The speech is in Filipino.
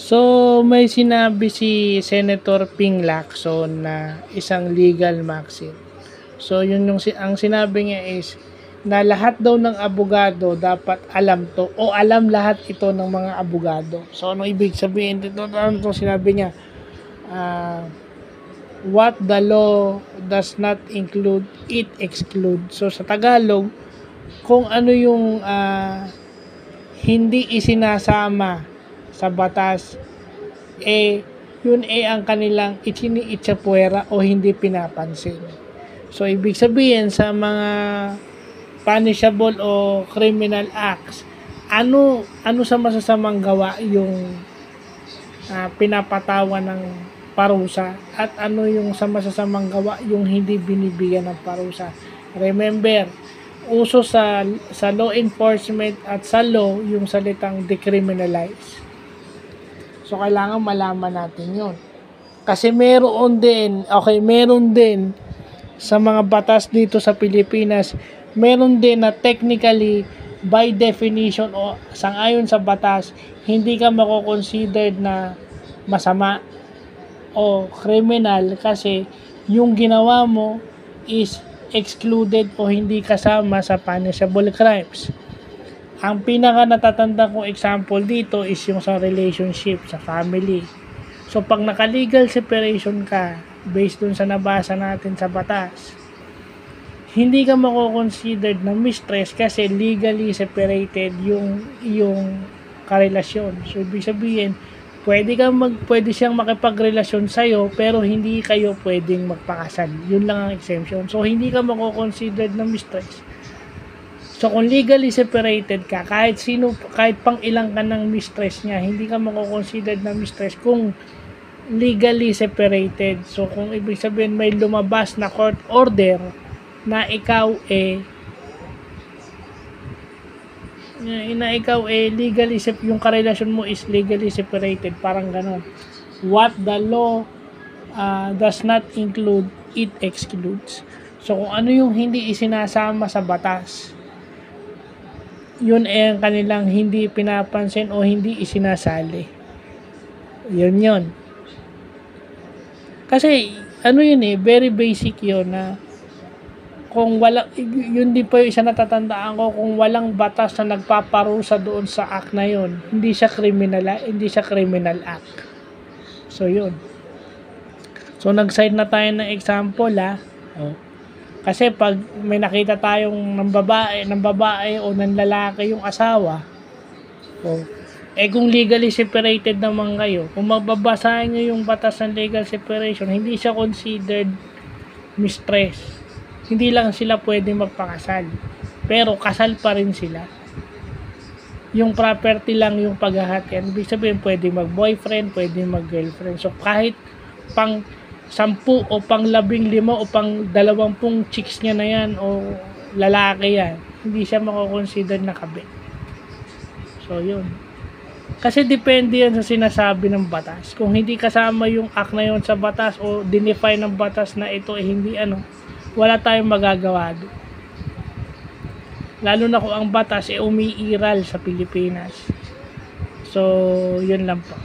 So, may sinabi si Senator Ping Lacson na isang legal maxim. So, yun yung ang sinabi niya is na lahat daw ng abogado dapat alam to o alam lahat ito ng mga abogado. So, ano ibig sabihin dito? Ano itong sinabi niya? What the law does not include, it exclude. So, sa Tagalog, kung ano yung hindi isinasama sa batas, yun ang kanilang itiniitsapuera o hindi pinapansin. So, ibig sabihin sa mga punishable o criminal acts, ano sa masasamang gawa yung pinapatawan ng parusa at ano yung sa masasamang gawa yung hindi binibigyan ng parusa. Remember, uso sa law enforcement at sa law yung salitang decriminalize. So, kailangan malaman natin yun. Kasi meron din sa mga batas dito sa Pilipinas, meron din na technically, by definition o sangayon sa batas, hindi ka mako-considered na masama o criminal kasi yung ginawa mo is excluded o hindi kasama sa punishable crimes. Ang pinaka natatanda kong example dito is yung sa relationship, sa family. So, pag naka-legal separation ka, based dun sa nabasa natin sa batas, hindi ka mako-considered na mistress kasi legally separated yung karelasyon. So, ibig sabihin, pwede siyang makipagrelasyon sa'yo, pero hindi kayo pwedeng magpakasal. Yun lang ang exemption. So, hindi ka mako-considered na mistress. So, kung legally separated ka, kahit pang ilang ka ng mistress niya, hindi ka mako-considered na mistress kung legally separated. So, kung ibig sabihin may lumabas na court order na ikaw legally yung karelasyon mo is legally separated, parang ganon. What the law does not include, it excludes. So, kung ano yung hindi isinasama sa batas, yun ang kanilang hindi pinapansin o hindi isinasali. Yun. Kasi, very basic yun na kung yun din pa yung isa natatandaan ko, kung walang batas na nagpaparusa doon sa act na yun, hindi siya criminal act. So, yun. So, nag-cite na tayo ng example, Kasi pag may nakita tayong ng babae o ng lalaki yung asawa, kung legally separated naman kayo, kung magbabasahin nyo yung batas ng legal separation, hindi siya considered mistress. Hindi lang sila pwede magpakasal. Pero kasal pa rin sila. Yung property lang yung paghahatian. Ibig sabihin, pwede mag-boyfriend, pwede mag-girlfriend. So, kahit pang 10 o pang 15 o pang 20 chicks niya na yan o lalaki yan, hindi siya mako-consider na kabit. So, yun. Kasi depende yan sa sinasabi ng batas. Kung hindi kasama yung act na yun sa batas o dinefine ng batas na ito hindi wala tayong magagawa doon. Lalo na kung ang batas umiiral sa Pilipinas. So, yun lang po.